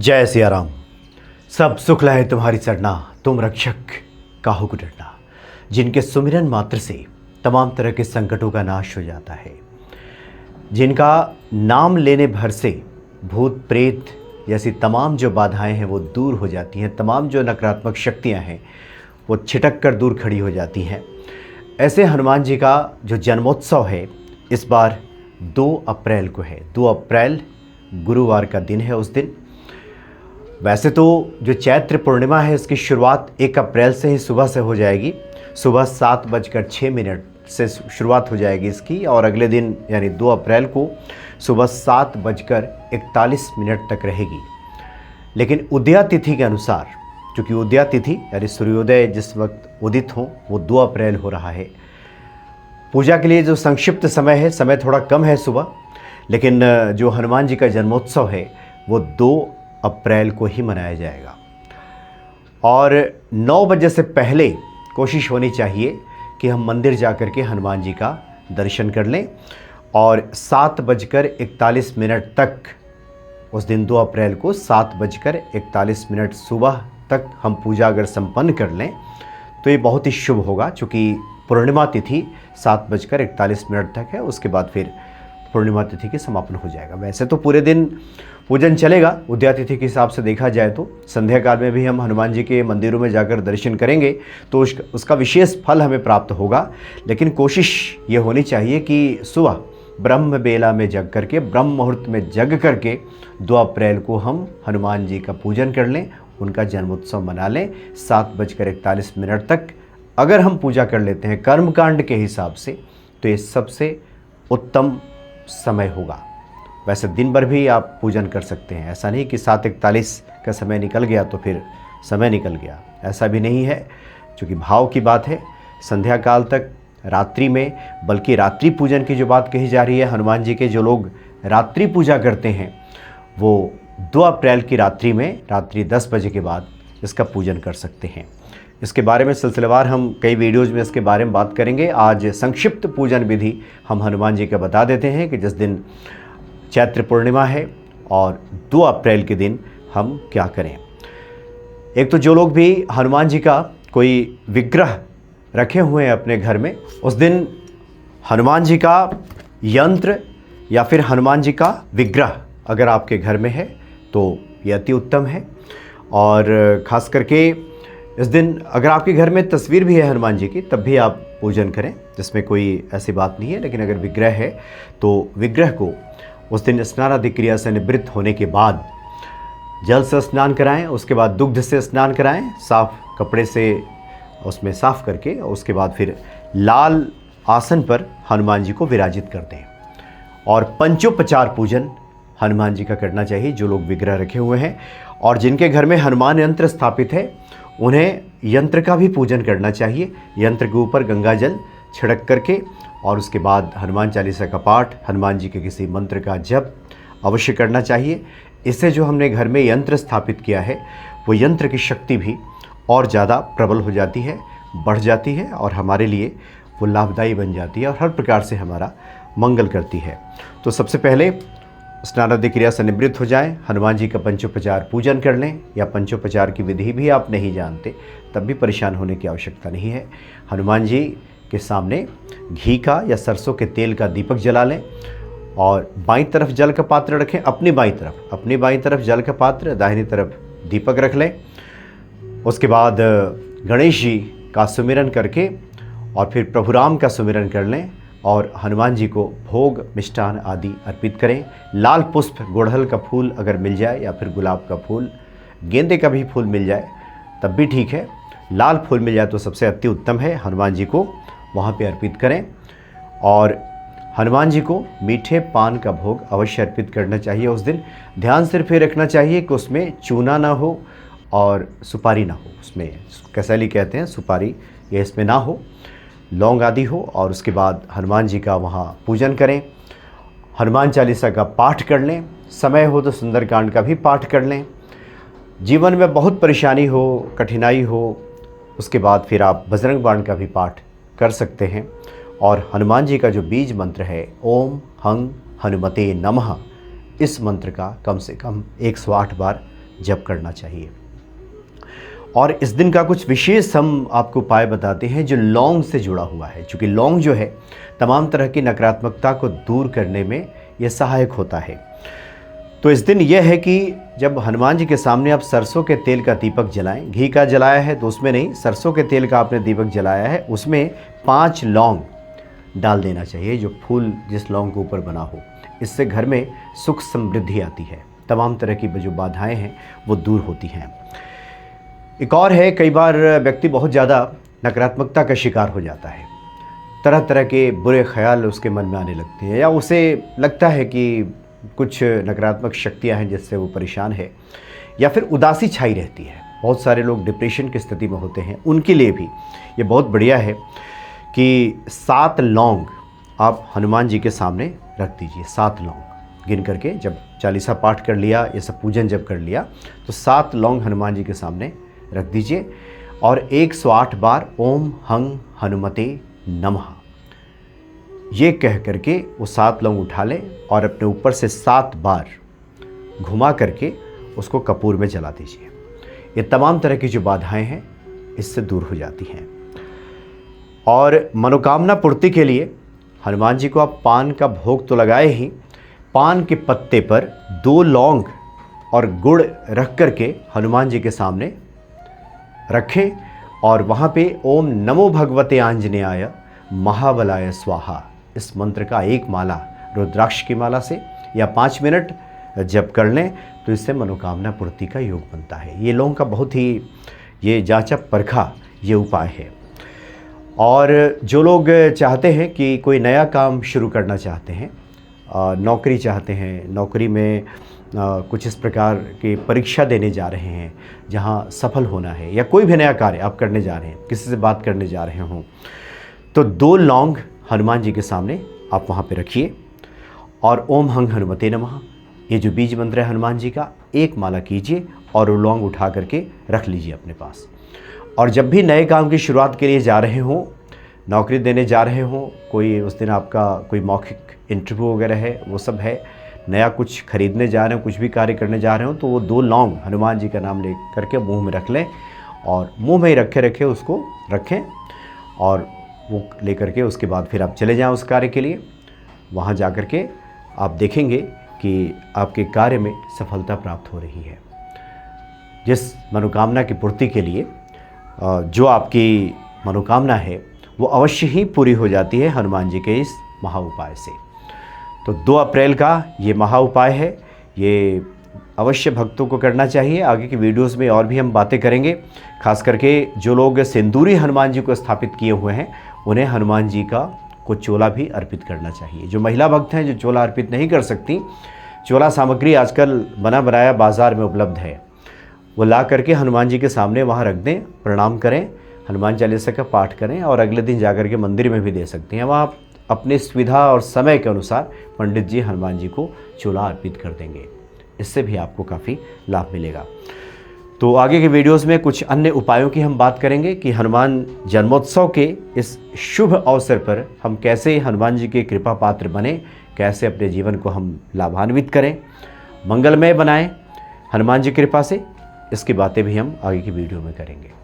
जय सिया राम। सब सुख लहे तुम्हारी सरना, तुम रक्षक काहू को डरना। जिनके सुमिरन मात्र से तमाम तरह के संकटों का नाश हो जाता है, जिनका नाम लेने भर से भूत प्रेत जैसी तमाम जो बाधाएं हैं वो दूर हो जाती हैं, तमाम जो नकारात्मक शक्तियां हैं वो छिटक कर दूर खड़ी हो जाती हैं। ऐसे हनुमान जी का जो जन्मोत्सव है इस बार 2 अप्रैल को है। 2 अप्रैल गुरुवार का दिन है। उस दिन वैसे तो जो चैत्र पूर्णिमा है उसकी शुरुआत 1 अप्रैल से ही सुबह से हो जाएगी। सुबह 7:06 से शुरुआत हो जाएगी इसकी, और अगले दिन यानी 2 अप्रैल को सुबह 7:41 तक रहेगी। लेकिन उदया तिथि के अनुसार, चूँकि उदया तिथि यानी सूर्योदय जिस वक्त उदित हो वो 2 अप्रैल हो रहा है। पूजा के लिए जो संक्षिप्त समय है, समय थोड़ा कम है सुबह, लेकिन जो हनुमान जी का जन्मोत्सव है वो 2 अप्रैल को ही मनाया जाएगा। और 9 बजे से पहले कोशिश होनी चाहिए कि हम मंदिर जाकर के हनुमान जी का दर्शन कर लें, और 7:41 तक उस दिन 2 अप्रैल को 7:41 सुबह तक हम पूजा अगर संपन्न कर लें तो ये बहुत ही शुभ होगा। चूँकि पूर्णिमा तिथि 7:41 तक है, उसके बाद फिर पूर्णिमा तिथि के समापन हो जाएगा। वैसे तो पूरे दिन पूजन चलेगा। उदया तिथि के हिसाब से देखा जाए तो संध्या काल में भी हम हनुमान जी के मंदिरों में जाकर दर्शन करेंगे तो उसका विशेष फल हमें प्राप्त होगा। लेकिन कोशिश ये होनी चाहिए कि सुबह ब्रह्म बेला में जग करके, ब्रह्म मुहूर्त में जग करके 2 अप्रैल को हम हनुमान जी का पूजन कर लें, उनका जन्मोत्सव मना लें। 7:41 तक अगर हम पूजा कर लेते हैं कर्मकांड के हिसाब से तो ये सबसे उत्तम समय होगा। वैसे दिन भर भी आप पूजन कर सकते हैं, ऐसा नहीं कि 7:41 का समय निकल गया तो फिर समय निकल गया, ऐसा भी नहीं है। क्योंकि भाव की बात है, संध्या काल तक रात्रि में, बल्कि रात्रि पूजन की जो बात कही जा रही है, हनुमान जी के जो लोग रात्रि पूजा करते हैं वो 2 अप्रैल की रात्रि में, रात्रि 10 बजे के बाद इसका पूजन कर सकते हैं। इसके बारे में सिलसिलेवार हम कई वीडियोज़ में इसके बारे में बात करेंगे। आज संक्षिप्त पूजन विधि हम हनुमान जी का बता देते हैं कि जिस दिन चैत्र पूर्णिमा है और 2 अप्रैल के दिन हम क्या करें। एक तो जो लोग भी हनुमान जी का कोई विग्रह रखे हुए हैं अपने घर में, उस दिन हनुमान जी का यंत्र या फिर हनुमान जी का विग्रह अगर आपके घर में है तो ये अति उत्तम है। और ख़ास करके इस दिन अगर आपके घर में तस्वीर भी है हनुमान जी की तब भी आप पूजन करें, जिसमें कोई ऐसी बात नहीं है। लेकिन अगर विग्रह है तो विग्रह को उस दिन स्नान आदि क्रिया से निवृत्त होने के बाद जल से स्नान कराएं, उसके बाद दुग्ध से स्नान कराएं, साफ कपड़े से उसमें साफ करके, उसके बाद फिर लाल आसन पर हनुमान जी को विराजित कर दें। और पंचोपचार पूजन हनुमान जी का करना चाहिए जो लोग विग्रह रखे हुए हैं। और जिनके घर में हनुमान यंत्र स्थापित है उन्हें यंत्र का भी पूजन करना चाहिए। यंत्र के ऊपर गंगा जल छिड़क करके और उसके बाद हनुमान चालीसा का पाठ, हनुमान जी के किसी मंत्र का जप अवश्य करना चाहिए। इससे जो हमने घर में यंत्र स्थापित किया है वो यंत्र की शक्ति भी और ज़्यादा प्रबल हो जाती है, बढ़ जाती है, और हमारे लिए वो लाभदायी बन जाती है और हर प्रकार से हमारा मंगल करती है। तो सबसे पहले स्नानादि क्रिया से निवृत्त हो जाएं, हनुमान जी का पंचोपचार पूजन कर लें, या पंचोपचार की विधि भी आप नहीं जानते तब भी परेशान होने की आवश्यकता नहीं है। हनुमान जी के सामने घी का या सरसों के तेल का दीपक जला लें और बाईं तरफ जल का पात्र रखें। अपनी बाईं तरफ जल का पात्र, दाहिनी तरफ दीपक रख लें। उसके बाद गणेश जी का सुमिरन करके और फिर प्रभु राम का सुमिरन कर लें और हनुमान जी को भोग मिष्ठान आदि अर्पित करें। लाल पुष्प, गुड़हल का फूल अगर मिल जाए या फिर गुलाब का फूल, गेंदे का भी फूल मिल जाए तब भी ठीक है। लाल फूल मिल जाए तो सबसे अति उत्तम है। हनुमान जी को वहाँ पे अर्पित करें और हनुमान जी को मीठे पान का भोग अवश्य अर्पित करना चाहिए। उस दिन ध्यान सिर्फ ये रखना चाहिए कि उसमें चूना ना हो और सुपारी ना हो, उसमें कसैली कहते हैं सुपारी, ये इसमें ना हो, लौंग आदि हो। और उसके बाद हनुमान जी का वहाँ पूजन करें, हनुमान चालीसा का पाठ कर लें, समय हो तो सुंदरकांड का भी पाठ कर लें। जीवन में बहुत परेशानी हो, कठिनाई हो, उसके बाद फिर आप बजरंग बाण का भी पाठ कर सकते हैं। और हनुमान जी का जो बीज मंत्र है ओम हं हनुमते नमः, इस मंत्र का कम से कम 108 बार जप करना चाहिए। और इस दिन का कुछ विशेष हम आपको उपाय बताते हैं जो लौंग से जुड़ा हुआ है, क्योंकि लौंग जो है तमाम तरह की नकारात्मकता को दूर करने में यह सहायक होता है। तो इस दिन यह है कि जब हनुमान जी के सामने आप सरसों के तेल का दीपक जलाएं, घी का जलाया है तो उसमें नहीं, सरसों के तेल का आपने दीपक जलाया है, उसमें 5 लौंग डाल देना चाहिए, जो फूल जिस लौंग के ऊपर बना हो। इससे घर में सुख समृद्धि आती है, तमाम तरह की जो बाधाएं हैं वो दूर होती हैं। एक और है, कई बार व्यक्ति बहुत ज़्यादा नकारात्मकता का शिकार हो जाता है, तरह तरह के बुरे ख्याल उसके मन में आने लगते हैं, या उसे लगता है कि कुछ नकारात्मक शक्तियां हैं जिससे वो परेशान है, या फिर उदासी छाई रहती है। बहुत सारे लोग डिप्रेशन की स्थिति में होते हैं, उनके लिए भी ये बहुत बढ़िया है कि 7 लौंग आप हनुमान जी के सामने रख दीजिए। 7 लौंग गिन करके, जब चालीसा पाठ कर लिया, ये सब पूजन जब कर लिया, तो 7 लौंग हनुमान जी के सामने रख दीजिए और 108 बार ओम हंग हनुमते नमः ये कह करके वो 7 लौंग उठा लें और अपने ऊपर से 7 बार घुमा करके उसको कपूर में जला दीजिए। ये तमाम तरह की जो बाधाएं हैं इससे दूर हो जाती हैं। और मनोकामना पूर्ति के लिए हनुमान जी को आप पान का भोग तो लगाए ही, पान के पत्ते पर 2 लौंग और गुड़ रख करके हनुमान जी के सामने रखें और वहाँ पे ओम नमो भगवते आंजनेयाय महाबलाय स्वाहा इस मंत्र का 1 माला रुद्राक्ष की माला से या 5 मिनट जप कर लें तो इससे मनोकामना पूर्ति का योग बनता है। ये लोगों का बहुत ही ये जांचा परखा ये उपाय है। और जो लोग चाहते हैं कि कोई नया काम शुरू करना चाहते हैं, नौकरी चाहते हैं, नौकरी में कुछ इस प्रकार की परीक्षा देने जा रहे हैं जहां सफल होना है, या कोई भी नया कार्य आप करने जा रहे हैं, किसी से बात करने जा रहे हों, तो 2 लौंग हनुमान जी के सामने आप वहाँ पे रखिए और ओम हंग हनुमते नमः ये जो बीज मंत्र है हनुमान जी का 1 माला कीजिए और वो लौंग उठा करके रख लीजिए अपने पास। और जब भी नए काम की शुरुआत के लिए जा रहे हों, नौकरी देने जा रहे हों, कोई उस दिन आपका कोई मौखिक इंटरव्यू वगैरह है, वो सब है, नया कुछ खरीदने जा रहे हो, कुछ भी कार्य करने जा रहे हो, तो वो 2 लौंग हनुमान जी का नाम ले करके मुँह में रख लें और मुँह में ही रखे रखे उसको रखें और वो ले करके उसके बाद फिर आप चले जाएं उस कार्य के लिए। वहाँ जा कर के आप देखेंगे कि आपके कार्य में सफलता प्राप्त हो रही है। जिस मनोकामना की पूर्ति के लिए जो आपकी मनोकामना है वो अवश्य ही पूरी हो जाती है हनुमान जी के इस महा उपाय से। तो 2 अप्रैल का ये महा उपाय है, ये अवश्य भक्तों को करना चाहिए। आगे की वीडियोस में और भी हम बातें करेंगे। खास करके जो लोग सिंदूरी हनुमान जी को स्थापित किए हुए हैं उन्हें हनुमान जी का कुछ चोला भी अर्पित करना चाहिए। जो महिला भक्त हैं जो चोला अर्पित नहीं कर सकती, चोला सामग्री आजकल बना बनाया बाज़ार में उपलब्ध है, वो ला करके हनुमान जी के सामने वहाँ रख दें, प्रणाम करें, हनुमान चालीसा का पाठ करें और अगले दिन जाकर के मंदिर में भी दे सकती हैं। वहाँ अपनी सुविधा और समय के अनुसार पंडित जी हनुमान जी को चोला अर्पित कर देंगे, इससे भी आपको काफ़ी लाभ मिलेगा। तो आगे के वीडियोस में कुछ अन्य उपायों की हम बात करेंगे कि हनुमान जन्मोत्सव के इस शुभ अवसर पर हम कैसे हनुमान जी के कृपा पात्र बने, कैसे अपने जीवन को हम लाभान्वित करें, मंगलमय बनाएं हनुमान जी की कृपा से। इसकी बातें भी हम आगे की वीडियो में करेंगे।